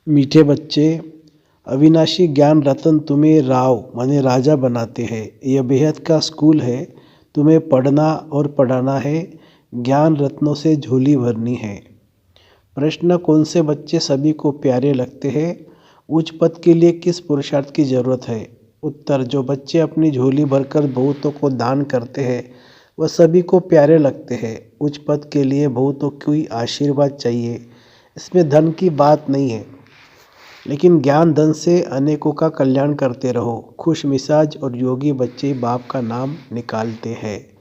मीठे बच्चे, अविनाशी ज्ञान रतन तुम्हें राव माने राजा बनाते हैं। यह बेहद का स्कूल है, तुम्हें पढ़ना और पढ़ाना है, ज्ञान रत्नों से झोली भरनी है। प्रश्न, कौन से बच्चे सभी को प्यारे लगते हैं? उच्च पद के लिए किस पुरुषार्थ की जरूरत है? उत्तर, जो बच्चे अपनी झोली भरकर बहुतों को दान करते हैं वह सभी को प्यारे लगते हैं। उच्च पद के लिए बहुतों की आशीर्वाद चाहिए, इसमें धन की बात नहीं है, लेकिन ज्ञान धन से अनेकों का कल्याण करते रहो। खुश मिजाज और योगी बच्चे बाप का नाम निकालते हैं।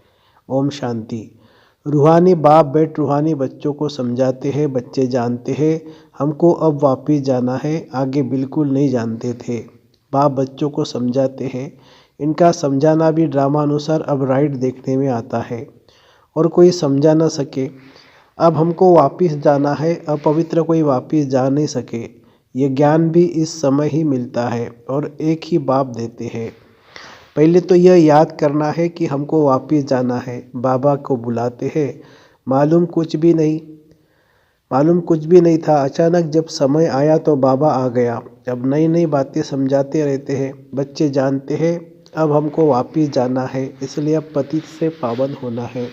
ओम शांति। रूहानी बाप बेट रूहानी बच्चों को समझाते हैं। बच्चे जानते हैं हमको अब वापिस जाना है, आगे बिल्कुल नहीं जानते थे। बाप बच्चों को समझाते हैं। इनका समझाना भी ड्रामा अनुसार अब राइट देखने में आता है और कोई समझा न सके। अब हमको वापिस जाना है, अपवित्र कोई वापिस जा नहीं सके। ये ज्ञान भी इस समय ही मिलता है और एक ही बाप देते हैं। पहले तो यह याद करना है कि हमको वापिस जाना है। बाबा को बुलाते हैं। मालूम कुछ भी नहीं था। अचानक जब समय आया तो बाबा आ गया। अब नई नई बातें समझाते रहते हैं। बच्चे जानते हैं अब हमको वापिस जाना है, इसलिए अब पतित से पावन होना है,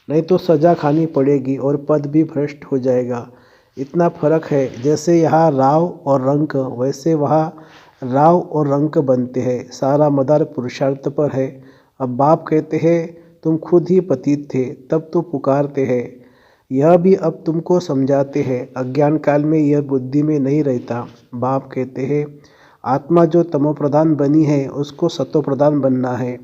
नहीं तो सजा खानी पड़ेगी और पद भी भ्रष्ट हो जाएगा। इतना फर्क है, जैसे यहाँ राव और रंक वैसे वहाँ राव और रंक बनते हैं। सारा मदार पुरुषार्थ पर है। अब बाप कहते हैं तुम खुद ही पतित थे, तब तो पुकारते हैं। यह भी अब तुमको समझाते हैं। अज्ञान काल में यह बुद्धि में नहीं रहता। बाप कहते हैं आत्मा जो तमो प्रधान बनी है उसको सतो प्रधान बनना है।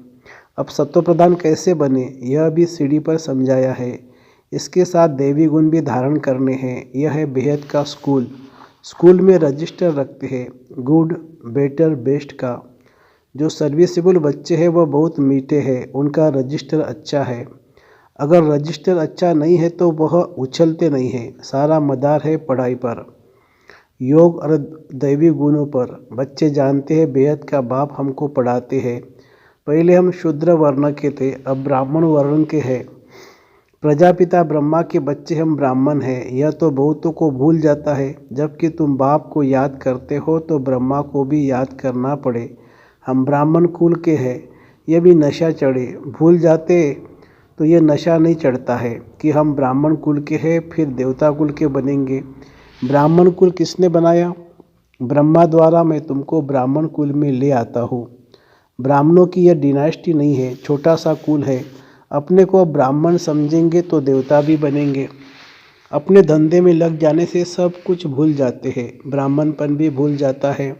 अब सत्व प्रधान कैसे बने यह भी सीढ़ी पर समझाया है। इसके साथ देवी गुण भी धारण करने हैं। यह है बेहद का स्कूल। स्कूल में रजिस्टर रखते हैं गुड बेटर बेस्ट का। जो सर्विसेबल बच्चे हैं वह बहुत मीठे हैं, उनका रजिस्टर अच्छा है। अगर रजिस्टर अच्छा नहीं है तो वह उछलते नहीं हैं। सारा मदार है पढ़ाई पर, योग और दैवी गुणों पर। बच्चे जानते हैं बेहद का बाप हमको पढ़ाते हैं। पहले हम शूद्र वर्ण के थे, अब ब्राह्मण वर्ण के हैं। प्रजापिता ब्रह्मा के बच्चे हम ब्राह्मण हैं। यह तो बहुतों को भूल जाता है। जबकि तुम बाप को याद करते हो तो ब्रह्मा को भी याद करना पड़े। हम ब्राह्मण कुल के हैं। यह भी नशा चढ़े, भूल जाते तो यह नशा नहीं चढ़ता है कि हम ब्राह्मण कुल के हैं फिर देवता कुल के बनेंगे। ब्राह्मण कुल किसने बनाया? ब्रह्मा द्वारा। मैं तुमको ब्राह्मण कुल में ले आता हूँ। ब्राह्मणों की यह डिनास्टी नहीं है, छोटा सा कुल है। अपने को ब्राह्मण समझेंगे तो देवता भी बनेंगे। अपने धंधे में लग जाने से सब कुछ भूल जाते हैं, ब्राह्मणपन भी भूल जाता है।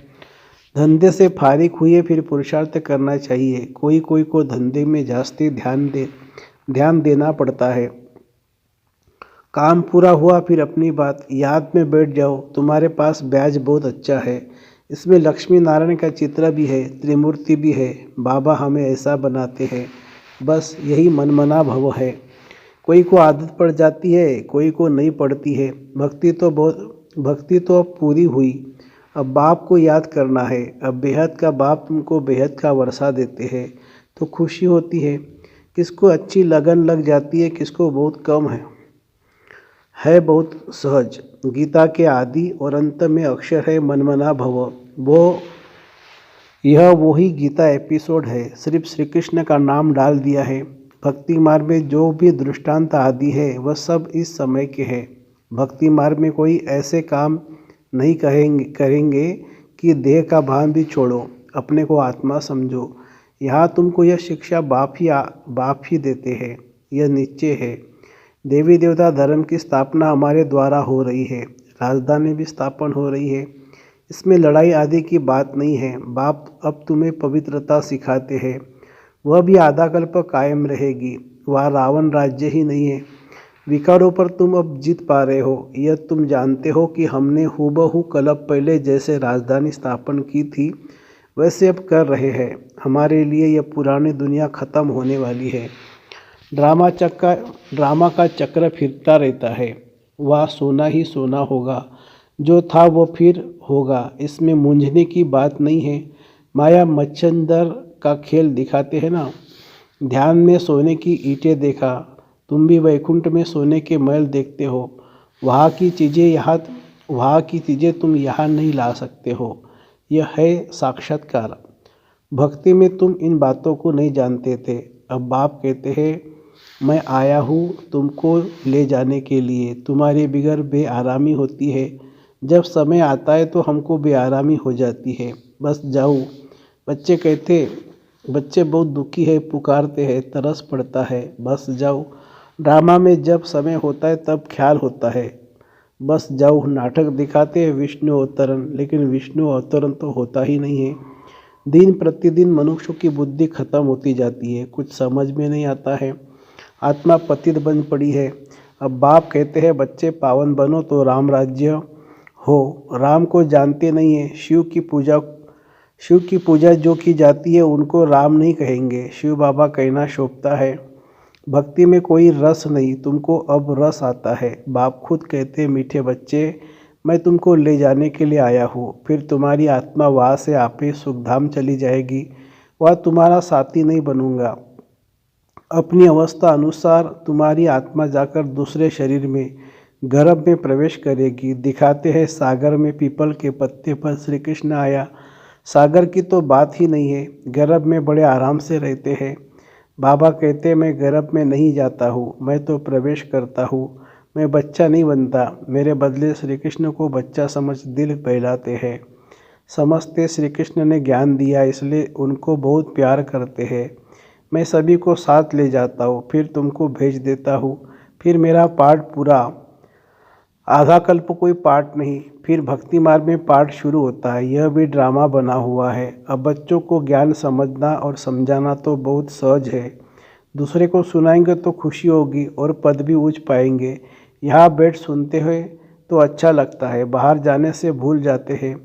धंधे से फारिग हुए फिर पुरुषार्थ करना चाहिए। कोई कोई को धंधे में जास्ती ध्यान देना पड़ता है। काम पूरा हुआ फिर अपनी बात याद में बैठ जाओ। तुम्हारे पास ब्याज बहुत अच्छा है। इसमें लक्ष्मी नारायण का चित्र भी है, त्रिमूर्ति भी है। बाबा हमें ऐसा बनाते हैं। बस यही मनमना भव है। कोई को आदत पड़ जाती है, कोई को नहीं पड़ती है। भक्ति तो अब पूरी हुई। अब बाप को याद करना है। अब बेहद का बाप तुमको बेहद का वर्षा देते हैं तो खुशी होती है। किसको अच्छी लगन लग जाती है, किसको बहुत कम है बहुत सहज। गीता के आदि और अंत में अक्षर है मनमना भव। यह वही गीता एपिसोड है, सिर्फ श्री कृष्ण का नाम डाल दिया है। भक्ति मार्ग में जो भी दृष्टांत आदि है वह सब इस समय के हैं। भक्ति मार्ग में कोई ऐसे काम नहीं करेंगे कि देह का भान भी छोड़ो, अपने को आत्मा समझो। यहाँ तुमको यह शिक्षा बाप ही देते हैं। यह निश्चय है। देवी देवता धर्म की स्थापना हमारे द्वारा हो रही है। राजधानी भी स्थापन हो रही है। इसमें लड़ाई आदि की बात नहीं है। बाप अब तुम्हें पवित्रता सिखाते हैं। वह भी आधा कल्प कायम रहेगी। वह रावण राज्य ही नहीं है। विकारों पर तुम अब जीत पा रहे हो। यह तुम जानते हो कि हमने हूबहू कल्प पहले जैसे राजधानी स्थापन की थी वैसे अब कर रहे हैं। हमारे लिए यह पुरानी दुनिया खत्म होने वाली है। ड्रामा का चक्र फिरता रहता है। वह सोना ही सोना होगा, जो था वो फिर होगा। इसमें मूंझने की बात नहीं है। माया मच्छंदर का खेल दिखाते हैं ना। ध्यान में सोने की ईंटें देखा, तुम भी वैकुंठ में सोने के महल देखते हो। वहाँ की चीज़ें यहाँ वहाँ की चीज़ें तुम यहाँ नहीं ला सकते हो। यह है साक्षात्कार। भक्ति में तुम इन बातों को नहीं जानते थे। अब बाप कहते हैं मैं आया हूँ तुमको ले जाने के लिए। तुम्हारे बिगड़ बेआरामी होती है, जब समय आता है तो हमको बेआरामी हो जाती है। बस जाओ। बच्चे कहते बच्चे बहुत दुखी है, पुकारते हैं, तरस पड़ता है, बस जाओ। ड्रामा में जब समय होता है तब ख्याल होता है, बस जाओ। नाटक दिखाते हैं विष्णु अवतरण, लेकिन विष्णु अवतरण तो होता ही नहीं है। दिन प्रतिदिन मनुष्यों की बुद्धि खत्म होती जाती है, कुछ समझ में नहीं आता है। आत्मा पतित बन पड़ी है। अब बाप कहते हैं बच्चे पावन बनो तो राम राज्य हो। राम को जानते नहीं है। शिव की पूजा जो की जाती है उनको राम नहीं कहेंगे, शिव बाबा कहना शोभता है। भक्ति में कोई रस नहीं, तुमको अब रस आता है। बाप खुद कहते मीठे बच्चे मैं तुमको ले जाने के लिए आया हूँ। फिर तुम्हारी आत्मा वहाँ से आपे सुखधाम चली जाएगी। वह तुम्हारा साथी नहीं बनूंगा। अपनी अवस्था अनुसार तुम्हारी आत्मा जाकर दूसरे शरीर में गर्भ में प्रवेश करेगी। दिखाते हैं सागर में पीपल के पत्ते पर श्री कृष्ण आया। सागर की तो बात ही नहीं है, गर्भ में बड़े आराम से रहते हैं। बाबा कहते मैं गर्भ में नहीं जाता हूँ, मैं तो प्रवेश करता हूँ। मैं बच्चा नहीं बनता, मेरे बदले श्री कृष्ण को बच्चा समझ दिल बहलाते हैं। समझते श्री कृष्ण ने ज्ञान दिया इसलिए उनको बहुत प्यार करते हैं। मैं सभी को साथ ले जाता हूँ, फिर तुमको भेज देता हूँ। फिर मेरा पाठ पूरा, आधा कल्प कोई पाठ नहीं। फिर भक्ति मार्ग में पाठ शुरू होता है। यह भी ड्रामा बना हुआ है। अब बच्चों को ज्ञान समझना और समझाना तो बहुत सहज है। दूसरे को सुनाएंगे तो खुशी होगी और पद भी ऊंच पाएंगे। यहाँ बैठ सुनते हुए तो अच्छा लगता है, बाहर जाने से भूल जाते हैं।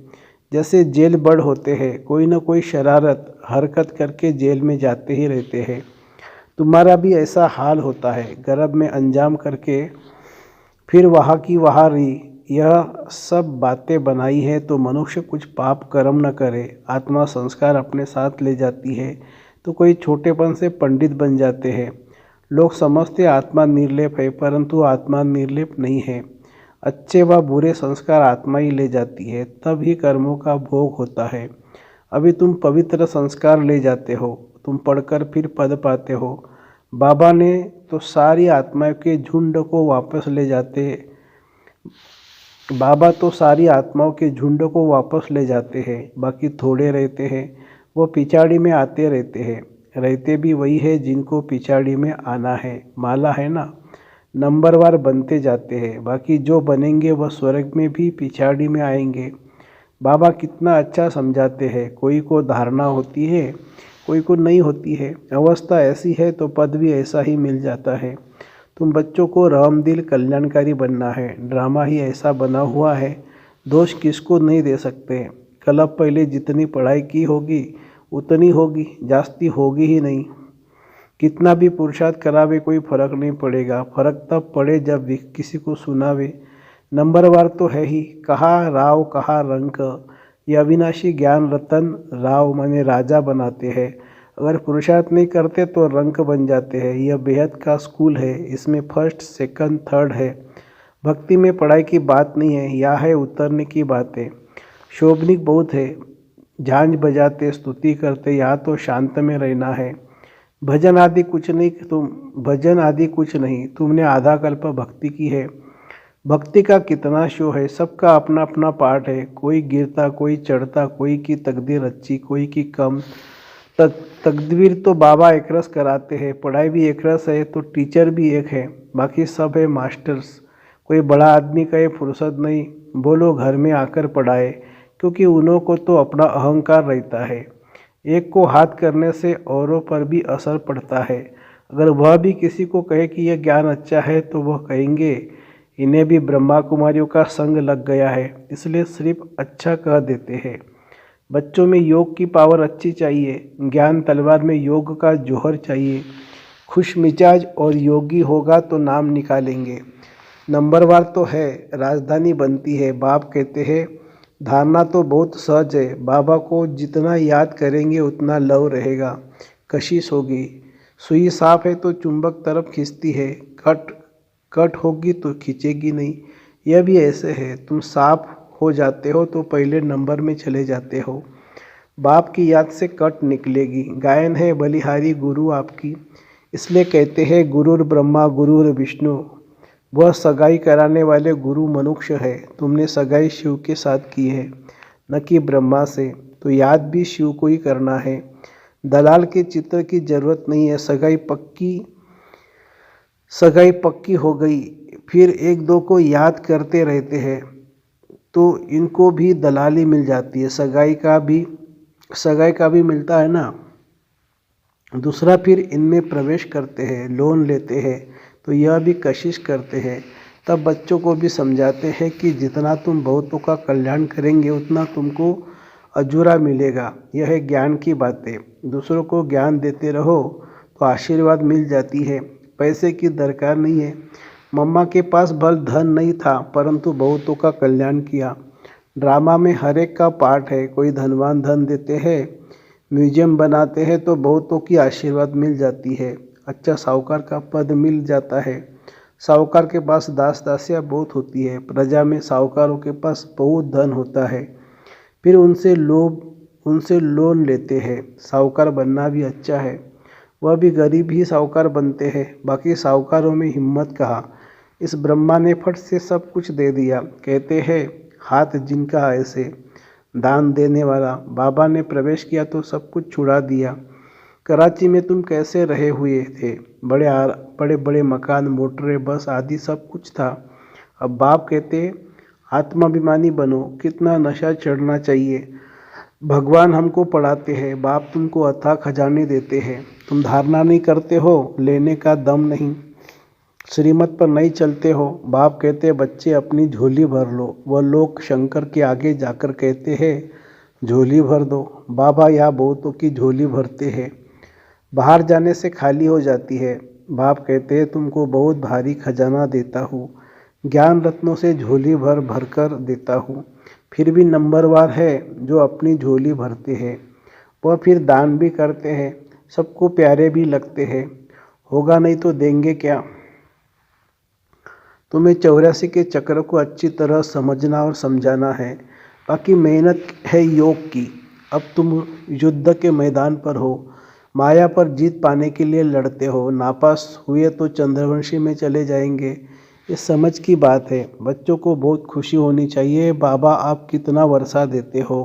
जैसे जेल बड़ होते हैं, कोई न कोई शरारत हरकत करके जेल में जाते ही रहते हैं। तुम्हारा भी ऐसा हाल होता है, गर्भ में अंजाम करके फिर वहाँ की वहाँ रही। यह सब बातें बनाई है तो मनुष्य कुछ पाप कर्म न करे, आत्मा संस्कार अपने साथ ले जाती है तो कोई छोटेपन से पंडित बन जाते हैं। लोग समझते आत्मा निर्लेप है, परंतु आत्मा निर्लेप नहीं है। अच्छे व बुरे संस्कार आत्मा ही ले जाती है, तब ही कर्मों का भोग होता है। अभी तुम पवित्र संस्कार ले जाते हो, तुम पढ़कर फिर पद पाते हो। बाबा ने तो सारी आत्माओं के झुंड को वापस ले जाते बाबा तो सारी आत्माओं के झुंड को वापस ले जाते हैं, बाकी थोड़े रहते हैं। वो पिछाड़ी में आते रहते हैं, रहते भी वही है जिनको पिछाड़ी में आना है। माला है ना, नंबरवार बनते जाते हैं, बाकी जो बनेंगे वह स्वर्ग में भी पिछाड़ी में आएंगे। बाबा कितना अच्छा समझाते हैं। कोई को धारणा होती है, कोई को नहीं होती है। अवस्था ऐसी है तो पद भी ऐसा ही मिल जाता है। तुम बच्चों को रहमदिल कल्याणकारी बनना है। ड्रामा ही ऐसा बना हुआ है, दोष किसको नहीं दे सकते। कल पहले जितनी पढ़ाई की होगी उतनी होगी, जास्ती होगी ही नहीं। कितना भी पुरुषार्थ करावे कोई फर्क नहीं पड़ेगा। फर्क तब पड़े जब किसी को सुनावे। नंबरवार तो है ही, कहाँ राव कहाँ रंक। यह अविनाशी ज्ञान रतन राव माने राजा बनाते हैं। अगर पुरुषार्थ नहीं करते तो रंक बन जाते हैं। यह बेहद का स्कूल है, इसमें फर्स्ट सेकंड थर्ड है। भक्ति में पढ़ाई की बात नहीं है, यह है उतरने की बातें। शोभनिक बहुत है, झांझ बजाते स्तुति करते, यहाँ तो शांत में रहना है। भजन आदि कुछ नहीं, तुमने आधा कल्प भक्ति की है। भक्ति का कितना शो है, सबका अपना अपना पार्ट है। कोई गिरता, कोई चढ़ता, कोई की तकदीर अच्छी, कोई की कम। तकदीर तो बाबा एक रस कराते हैं, पढ़ाई भी एक रस है तो टीचर भी एक है, बाकी सब है मास्टर्स। कोई बड़ा आदमी कहे फुर्सत नहीं, बोलो घर में आकर पढ़ाए, क्योंकि उन्हों को तो अपना अहंकार रहता है। एक को हाथ करने से औरों पर भी असर पड़ता है। अगर वह भी किसी को कहे कि यह ज्ञान अच्छा है तो वह कहेंगे इन्हें भी ब्रह्मा कुमारियों का संग लग गया है, इसलिए सिर्फ अच्छा कह देते हैं। बच्चों में योग की पावर अच्छी चाहिए, ज्ञान तलवार में योग का जौहर चाहिए। खुश मिजाज और योगी होगा तो नाम निकालेंगे। नंबरवार तो है, राजधानी बनती है। बाप कहते हैं धारणा तो बहुत सहज है, बाबा को जितना याद करेंगे उतना लव रहेगा, कशिश होगी। सुई साफ है तो चुंबक तरफ खींचती है, कट होगी तो खींचेगी नहीं। यह भी ऐसे है, तुम साफ हो जाते हो तो पहले नंबर में चले जाते हो। बाप की याद से कट निकलेगी। गायन है बलिहारी गुरु आपकी, इसलिए कहते हैं गुरुर ब्रह्मा गुरुर विष्णु। वह सगाई कराने वाले गुरु मनुष्य है। तुमने सगाई शिव के साथ की है, न कि ब्रह्मा से, तो याद भी शिव को ही करना है। दलाल के चित्र की जरूरत नहीं है। सगाई पक्की हो गई, फिर एक दो को याद करते रहते हैं तो इनको भी दलाली मिल जाती है। सगाई का भी मिलता है ना। दूसरा, फिर इनमें प्रवेश करते हैं, लोन लेते हैं, तो यह भी कशिश करते हैं। तब बच्चों को भी समझाते हैं कि जितना तुम बहुतों का कल्याण करेंगे उतना तुमको अजूरा मिलेगा। यह है ज्ञान की बातें। दूसरों को ज्ञान देते रहो तो आशीर्वाद मिल जाती है। पैसे की दरकार नहीं है। मम्मा के पास भल धन नहीं था, परंतु बहुतों का कल्याण किया। ड्रामा में हर एक का पार्ट है। कोई धनवान धन देते हैं, म्यूजियम बनाते हैं तो बहुतों की आशीर्वाद मिल जाती है। अच्छा साहूकार का पद मिल जाता है। साहूकार के पास दास दासियाँ बहुत होती है। प्रजा में साहूकारों के पास बहुत धन होता है, फिर उनसे लोन लेते हैं। साहूकार बनना भी अच्छा है। वह भी गरीब ही साहूकार बनते हैं। बाकी साहूकारों में हिम्मत कहाँ। इस ब्रह्मा ने फट से सब कुछ दे दिया। कहते हैं हाथ जिनका ऐसे दान देने वाला। बाबा ने प्रवेश किया तो सब कुछ छुड़ा दिया। कराची में तुम कैसे रहे हुए थे? बड़े बड़े मकान, मोटरें, बस आदि सब कुछ था। अब बाप कहते आत्माभिमानी बनो। कितना नशा चढ़ना चाहिए। भगवान हमको पढ़ाते हैं, बाप तुमको अथाह खजाने देते हैं। तुम धारणा नहीं करते हो, लेने का दम नहीं, श्रीमत पर नहीं चलते हो। बाप कहते बच्चे अपनी झोली भर लो। वह लोग शंकर के आगे जाकर कहते हैं झोली भर दो। बाबा यहाँ बहुतों की झोली भरते हैं, बाहर जाने से खाली हो जाती है। बाप कहते हैं तुमको बहुत भारी खजाना देता हूँ, ज्ञान रत्नों से झोली भर भर कर देता हूँ। फिर भी नंबरवार है जो अपनी झोली भरते हैं। वह फिर दान भी करते हैं, सबको प्यारे भी लगते हैं। होगा नहीं तो देंगे क्या। तुम्हें 84 के चक्र को अच्छी तरह समझना और समझाना है। बाकी मेहनत है योग की। अब तुम युद्ध के मैदान पर हो, माया पर जीत पाने के लिए लड़ते हो। नापास हुए तो चंद्रवंशी में चले जाएंगे। ये समझ की बात है। बच्चों को बहुत खुशी होनी चाहिए। बाबा आप कितना वर्षा देते हो।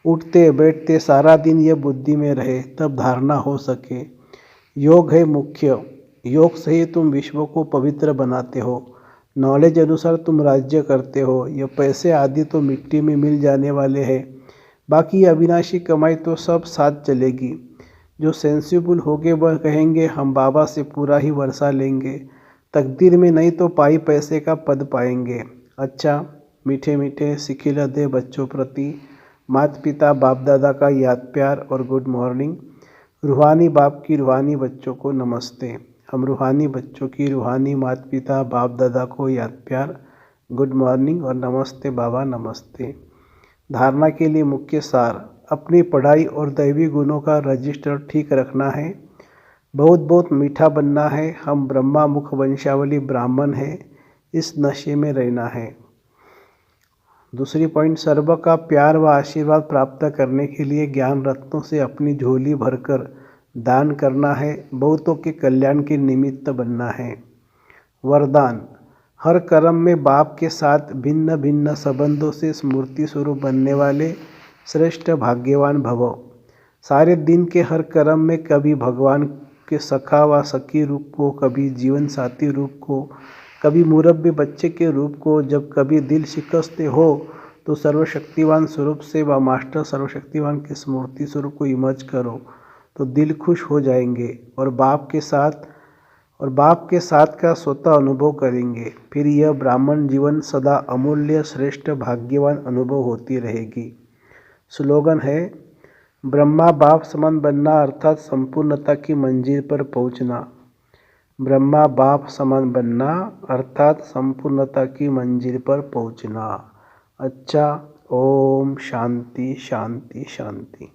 उठते बैठते सारा दिन ये बुद्धि में रहे, तब धारणा हो सके। योग है मुख्य। योग से ही तुम विश्व को पवित्र बनाते हो। नॉलेज अनुसार तुम राज्य करते हो। ये पैसे आदि तो मिट्टी में मिल जाने वाले हैं। बाकी अविनाशी कमाई तो सब साथ चलेगी। जो सेंसिबल होंगे वह कहेंगे हम बाबा से पूरा ही वर्षा लेंगे। तकदीर में नहीं तो पाई पैसे का पद पाएंगे। अच्छा, मीठे मीठे सिखिला दे बच्चों प्रति माता पिता बाप दादा का याद प्यार और गुड मॉर्निंग। रूहानी बाप की रूहानी बच्चों को नमस्ते। हम रूहानी बच्चों की रूहानी माता पिता बाप दादा को याद प्यार, गुड मॉर्निंग और नमस्ते बाबा नमस्ते। धारणा के लिए मुख्य सार, अपनी पढ़ाई और दैवी गुणों का रजिस्टर ठीक रखना है। बहुत बहुत मीठा बनना है। हम ब्रह्मा मुख वंशावली ब्राह्मण है, इस नशे में रहना है। दूसरी पॉइंट, सर्व का प्यार व आशीर्वाद प्राप्त करने के लिए ज्ञान रत्नों से अपनी झोली भरकर दान करना है। बहुतों के कल्याण के निमित्त बनना है। वरदान, हर कर्म में बाप के साथ भिन्न भिन्न संबंधों से स्मृति स्वरूप बनने वाले श्रेष्ठ भाग्यवान भवो। सारे दिन के हर कर्म में कभी भगवान के सखा व सखी रूप को, कभी जीवन साथी रूप को, कभी मुरब्बी बच्चे के रूप को, जब कभी दिल शिकस्ते हो तो सर्वशक्तिवान स्वरूप से व मास्टर सर्वशक्तिवान के स्मृति स्वरूप को इमर्ज करो तो दिल खुश हो जाएंगे और बाप के साथ का स्वतः अनुभव करेंगे। फिर यह ब्राह्मण जीवन सदा अमूल्य श्रेष्ठ भाग्यवान अनुभव होती रहेगी। स्लोगन है, ब्रह्मा बाप समान बनना अर्थात संपूर्णता की मंजिल पर पहुंचना। ब्रह्मा बाप समान बनना अर्थात संपूर्णता की मंजिल पर पहुंचना। अच्छा, ओम शांति शांति शांति।